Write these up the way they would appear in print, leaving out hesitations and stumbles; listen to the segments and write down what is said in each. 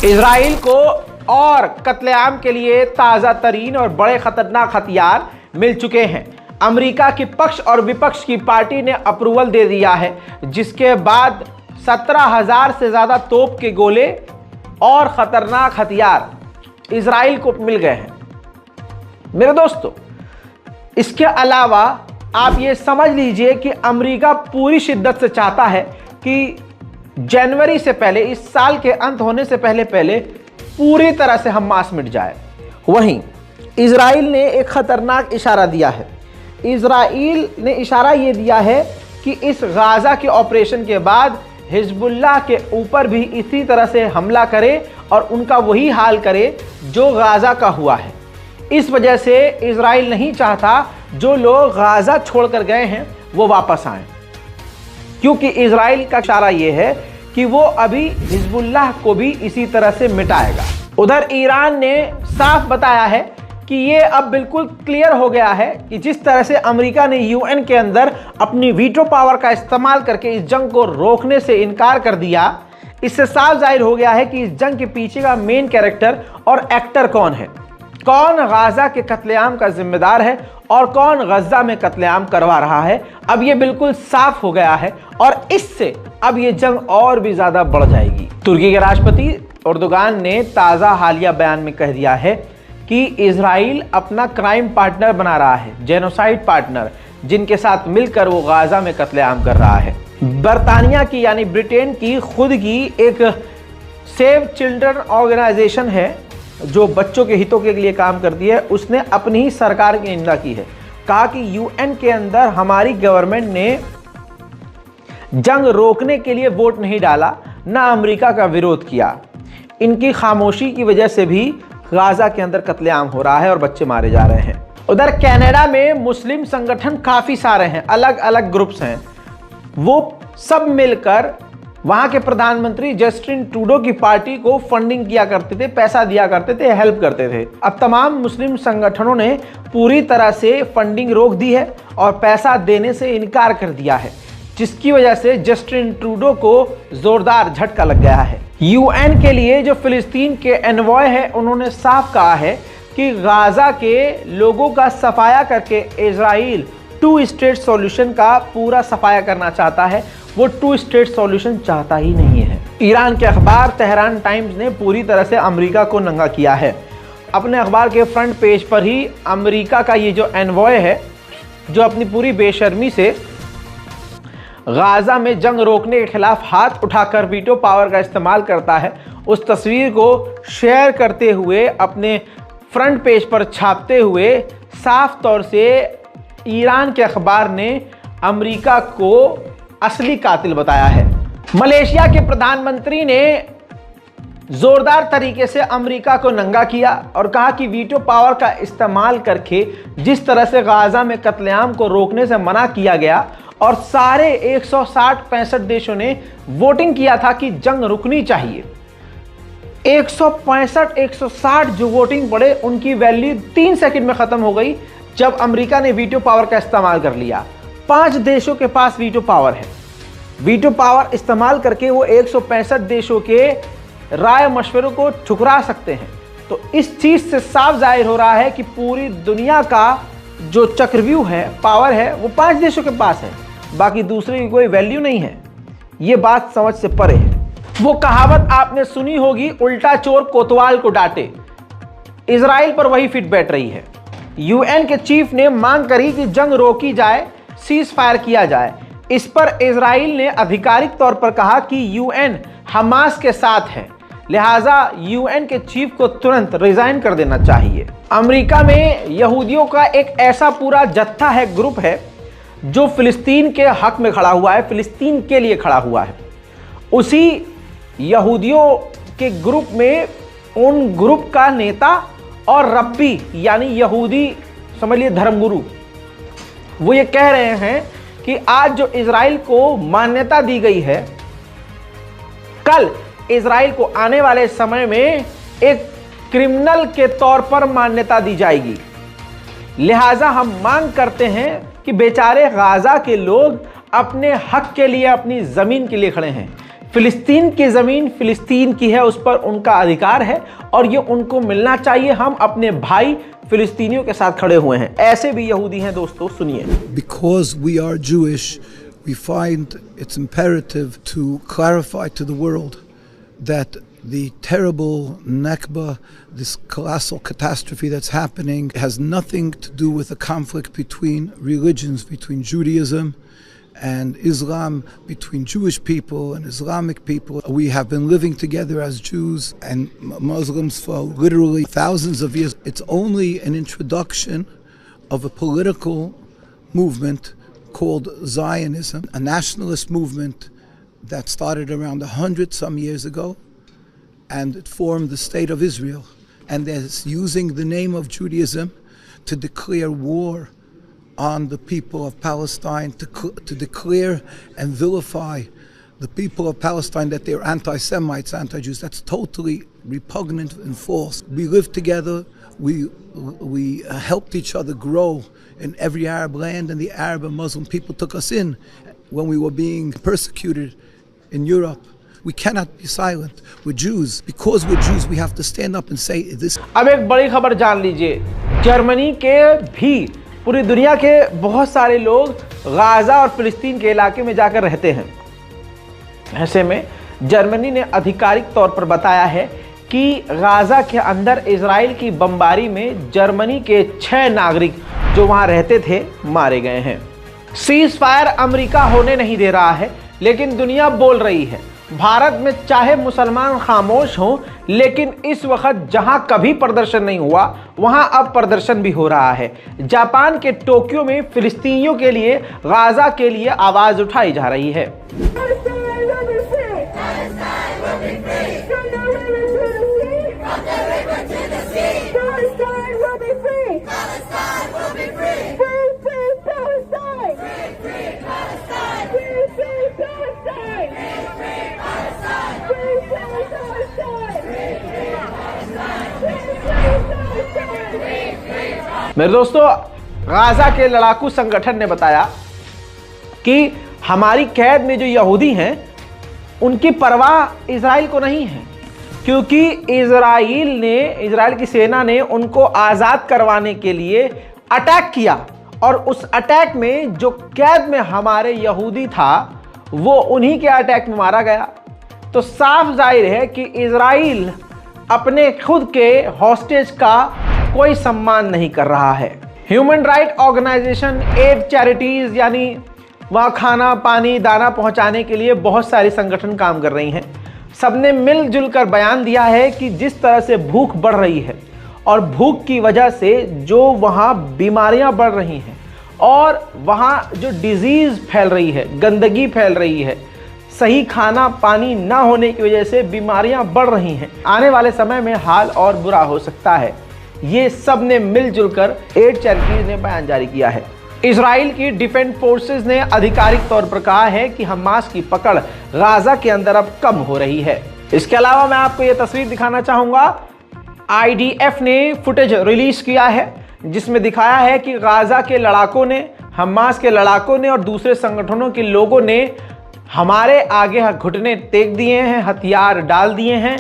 Israel को और कत्लेआम के लिए ताज़ा तरीन और बड़े खतरनाक हथियार मिल चुके हैं। अमेरिका की पक्ष और विपक्ष की पार्टी ने अप्रूवल दे दिया है, जिसके बाद 17,000 से ज़्यादा तोप के गोले और ख़तरनाक हथियार इजराइल को मिल गए हैं। मेरे दोस्तों, इसके अलावा आप ये समझ लीजिए कि अमेरिका पूरी शिद्दत से चाहता है कि जनवरी से पहले, इस साल के अंत होने से पहले पूरी तरह से हमास मिट जाए। वहीं इजराइल ने एक ख़तरनाक इशारा दिया है। इजराइल ने इशारा ये दिया है कि इस गाज़ा के ऑपरेशन के बाद हिजबुल्लाह के ऊपर भी इसी तरह से हमला करे और उनका वही हाल करे जो गाज़ा का हुआ है। इस वजह से इजराइल नहीं चाहता जो लोग गाज़ा छोड़कर गए हैं वो वापस आएं, क्योंकि इजराइल का इशारा ये है कि वो अभी हिजबुल्लाह को भी इसी तरह से मिटाएगा। उधर ईरान ने साफ बताया है कि ये अब बिल्कुल क्लियर हो गया है कि जिस तरह से अमेरिका ने यूएन के अंदर अपनी वीटो पावर का इस्तेमाल करके इस जंग को रोकने से इनकार कर दिया, इससे साफ जाहिर हो गया है कि इस जंग के पीछे का मेन कैरेक्टर और एक्टर कौन है, कौन गाज़ा के कत्लेआम का जिम्मेदार है और कौन गज़ा में कत्लेआम करवा रहा है। अब ये बिल्कुल साफ हो गया है और इससे अब ये जंग और भी ज़्यादा बढ़ जाएगी। तुर्की के राष्ट्रपति एर्दोगान ने ताज़ा हालिया बयान में कह दिया है कि इजराइल अपना क्राइम पार्टनर बना रहा है, जेनोसाइड पार्टनर, जिनके साथ मिलकर वो गाज़ा में कत्लेआम कर रहा है। बरतानिया की यानी ब्रिटेन की खुद की एक सेव चिल्ड्रन ऑर्गेनाइजेशन है जो बच्चों के हितों के लिए काम करती है, उसने अपनी ही सरकार की निंदा की है। कहा कि यूएन के अंदर हमारी गवर्नमेंट ने जंग रोकने के लिए वोट नहीं डाला, ना अमेरिका का विरोध किया। इनकी खामोशी की वजह से भी गाज़ा के अंदर कत्लेआम हो रहा है और बच्चे मारे जा रहे हैं। उधर कनाडा में मुस्लिम संगठन काफ़ी सारे हैं, अलग अलग ग्रुप्स हैं, वो सब मिलकर वहाँ के प्रधानमंत्री जस्टिन ट्रूडो की पार्टी को फंडिंग किया करते थे, पैसा दिया करते थे, हेल्प करते थे। अब तमाम मुस्लिम संगठनों ने पूरी तरह से फंडिंग रोक दी है और पैसा देने से इनकार कर दिया है, जिसकी वजह से जस्टिन ट्रूडो को जोरदार झटका लग गया है। यूएन के लिए जो फिलिस्तीन के एनवॉय है, उन्होंने साफ कहा है कि गाज़ा के लोगों का सफाया करके इजराइल 2 स्टेट सॉल्यूशन का पूरा सफाया करना चाहता है। वो 2 स्टेट सॉल्यूशन चाहता ही नहीं है। ईरान के अखबार तेहरान टाइम्स ने पूरी तरह से अमेरिका को नंगा किया है। अपने अखबार के फ्रंट पेज पर ही अमेरिका का ये जो एनवॉय है, जो अपनी पूरी बेशर्मी से गाज़ा में जंग रोकने के खिलाफ हाथ उठाकर वीटो पावर का इस्तेमाल करता है, उस तस्वीर को शेयर करते हुए अपने फ्रंट पेज पर छापते हुए साफ तौर से ईरान के अखबार ने अमेरिका को असली कातिल बताया है। मलेशिया के प्रधानमंत्री ने जोरदार तरीके से अमेरिका को नंगा किया और कहा कि वीटो पावर का इस्तेमाल करके जिस तरह से गाज़ा में कत्लेआम को रोकने से मना किया गया और सारे 165 देशों ने वोटिंग किया था कि जंग रुकनी चाहिए, 165-160 जो वोटिंग पड़े उनकी वैल्यू 3 सेकंड में ख़त्म हो गई जब अमेरिका ने वीटो पावर का इस्तेमाल कर लिया। 5 देशों के पास वीटो पावर है। वीटो पावर इस्तेमाल करके वो 165 देशों के राय मशवरों को ठुकरा सकते हैं। तो इस चीज़ से साफ जाहिर हो रहा है कि पूरी दुनिया का जो चक्रव्यूह है, पावर है, वो 5 देशों के पास है, बाकी दूसरे की कोई वैल्यू नहीं है। ये बात समझ से परे है। वो कहावत आपने सुनी होगी, उल्टा चोर कोतवाल को डांटे। इजराइल पर वही फिट बैठ रही है। यूएन के चीफ ने मांग करी कि जंग रोकी जाए, सीज फायर किया जाए। इस पर इजराइल ने आधिकारिक तौर पर कहा कि यूएन हमास के साथ है, लिहाजा यूएन के चीफ को तुरंत रिजाइन कर देना चाहिए। अमेरिका में यहूदियों का एक ऐसा पूरा जत्था है, ग्रुप है, जो फिलिस्तीन के हक में खड़ा हुआ है, फिलिस्तीन के लिए खड़ा हुआ है। उसी यहूदियों के ग्रुप में उन ग्रुप का नेता और रब्बी यानी यहूदी समझ लिए धर्मगुरु, वो ये कह रहे हैं कि आज जो इजराइल को मान्यता दी गई है, कल इजराइल को आने वाले समय में एक क्रिमिनल के तौर पर मान्यता दी जाएगी। लिहाजा हम मांग करते हैं कि बेचारे गाज़ा के लोग अपने हक के लिए, अपनी ज़मीन के लिए खड़े हैं। फिलिस्तीन की ज़मीन फिलिस्तीन की है, उस पर उनका अधिकार है और ये उनको मिलना चाहिए। हम अपने भाई फिलिस्तीनियों के साथ खड़े हुए हैं। ऐसे भी यहूदी हैं दोस्तों, सुनिए। Because we are Jewish, we find it's imperative to clarify to the world that the terrible Nakba, this colossal catastrophe that's happening, has nothing to do with a conflict between religions, between Judaism and Islam, between Jewish people and Islamic people. We have been living together as Jews and Muslims for literally thousands of years. It's only an introduction of a political movement called Zionism, a nationalist movement that started around 100-some years ago, and it formed the State of Israel. And they're using the name of Judaism to declare war on the people of Palestine, to declare and vilify the people of Palestine that they're anti-Semites, anti-Jews. That's totally repugnant and false. We lived together, we helped each other grow in every Arab land, and the Arab and Muslim people took us in when we were being persecuted in Europe. We cannot be silent. We're Jews. Because we're Jews, we have to stand up and say this. अब एक बड़ी खबर जान लीजिए, Germany के भी पूरी दुनिया के बहुत सारे लोग गाजा और फिलिस्तीन के इलाके में जाकर रहते हैं। ऐसे में जर्मनी ने आधिकारिक तौर पर बताया है कि गाजा के अंदर इजराइल की बमबारी में जर्मनी के 6 नागरिक जो वहां रहते थे मारे गए हैं। सीज फायर अमेरिका होने नहीं दे रहा है, लेकिन दुनिया बोल रही है। भारत में चाहे मुसलमान खामोश हों, लेकिन इस वक्त जहां कभी प्रदर्शन नहीं हुआ वहां अब प्रदर्शन भी हो रहा है। जापान के टोक्यो में फिलिस्तीनियों के लिए, गाजा के लिए आवाज उठाई जा रही है। मेरे दोस्तों, गाजा के लड़ाकू संगठन ने बताया कि हमारी कैद में जो यहूदी हैं उनकी परवाह इजराइल को नहीं है, क्योंकि इजराइल की सेना ने उनको आज़ाद करवाने के लिए अटैक किया और उस अटैक में जो कैद में हमारे यहूदी था वो उन्हीं के अटैक में मारा गया। तो साफ जाहिर है कि इजराइल अपने खुद के हॉस्टेज का कोई सम्मान नहीं कर रहा है। Human rights organization, aid charities, यानी वहाँ खाना पानी दाना पहुँचाने के लिए बहुत सारे संगठन काम कर रही हैं। सबने मिलजुल कर बयान दिया है कि जिस तरह से भूख बढ़ रही है और भूख की वजह से जो वहाँ बीमारियाँ बढ़ रही हैं और वहाँ जो डिजीज़ फैल रही है, गंदगी फैल रही है, सही खाना पानी ना होने की वजह से बीमारियाँ बढ़ रही हैं, आने वाले समय में हाल और बुरा हो सकता है। ये सब ने मिलजुल कर एड चैरिटीज ने बयान जारी किया है। इजराइल की डिफेंस फोर्सेस ने आधिकारिक तौर पर कहा है कि हमास की पकड़ गाजा के अंदर अब कम हो रही है। इसके अलावा मैं आपको ये तस्वीर दिखाना चाहूँगा। IDF ने फुटेज रिलीज किया है जिसमें दिखाया है कि गाजा के लड़ाकों ने, हमास के लड़ाकों ने और दूसरे संगठनों के लोगों ने हमारे आगे घुटने टेक दिए हैं, हथियार डाल दिए हैं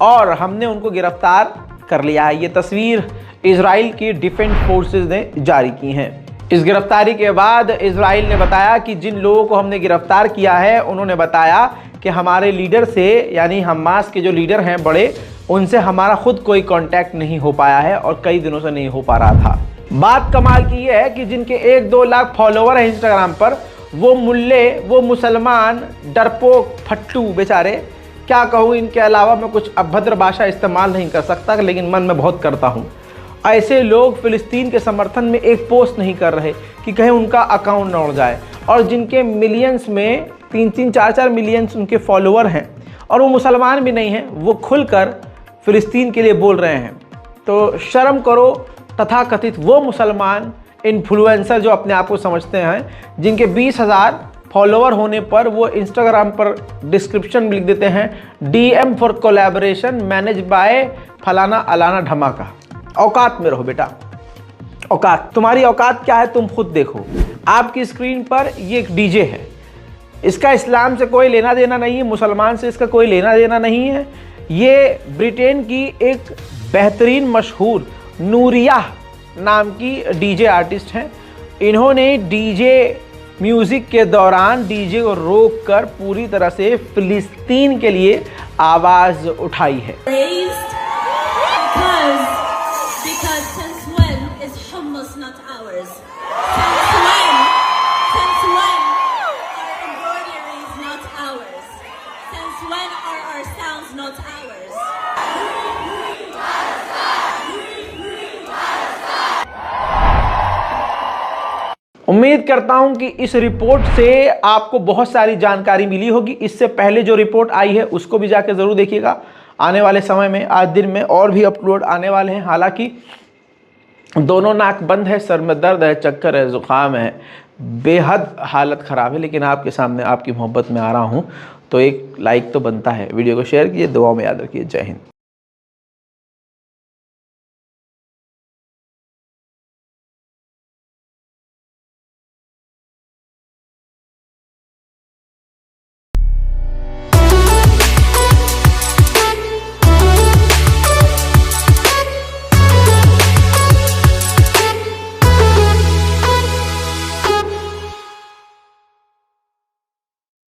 और हमने उनको गिरफ्तार कर लिया है। ये तस्वीर इजराइल की डिफेंस फोर्सेस ने जारी की हैं। इस गिरफ्तारी के बाद इजराइल ने बताया कि जिन लोगों को हमने गिरफ्तार किया है उन्होंने बताया कि हमारे लीडर से, यानी हमास के जो लीडर हैं बड़े, उनसे हमारा खुद कोई कांटेक्ट नहीं हो पाया है और कई दिनों से नहीं हो पा रहा था। बात कमाल की ये है कि जिनके 1-2 लाख फॉलोवर हैं इंस्टाग्राम पर, वो मुल्ले, वो मुसलमान, डरपोक, फट्टू बेचारे, क्या कहूँ, इनके अलावा मैं कुछ अभद्र भाषा इस्तेमाल नहीं कर सकता, लेकिन मन में बहुत करता हूँ। ऐसे लोग फ़िलिस्तीन के समर्थन में एक पोस्ट नहीं कर रहे कि कहीं उनका अकाउंट न उड़ जाए, और जिनके मिलियंस में 3-3, 4-4 मिलियंस उनके फॉलोवर हैं और वो मुसलमान भी नहीं हैं, वो खुलकर फ़िलिस्तीन के लिए बोल रहे हैं। तो शर्म करो तथाकथित वो मुसलमान इन्फ्लुएंसर जो अपने आप को समझते हैं, जिनके 20,000 फॉलोवर होने पर वो इंस्टाग्राम पर डिस्क्रिप्शन में लिख देते हैं DM for collaboration manage by फलाना अलाना धमाका। औकात में रहो बेटा, औकात। तुम्हारी औकात क्या है तुम खुद देखो। आपकी स्क्रीन पर ये एक DJ है, इसका इस्लाम से कोई लेना देना नहीं है, मुसलमान से इसका कोई लेना देना नहीं है। ये ब्रिटेन की एक बेहतरीन मशहूर नूरिया नाम की डीजे आर्टिस्ट हैं। इन्होंने डीजे म्यूज़िक के दौरान डीजे को रोककर पूरी तरह से फ़िलिस्तीन के लिए आवाज़ उठाई है। Because since when is hummus not ours? Since when are embroideries not ours? Since when are our sounds not ours? उम्मीद करता हूं कि इस रिपोर्ट से आपको बहुत सारी जानकारी मिली होगी। इससे पहले जो रिपोर्ट आई है उसको भी जाके ज़रूर देखिएगा। आने वाले समय में आज दिन में और भी अपलोड आने वाले हैं। हालांकि दोनों नाक बंद है, सर में दर्द है, चक्कर है, ज़ुकाम है, बेहद हालत ख़राब है, लेकिन आपके सामने आपकी मोहब्बत में आ रहा हूं तो एक लाइक तो बनता है। वीडियो को शेयर कीजिए, दुआ में याद रखिए। जय हिंद।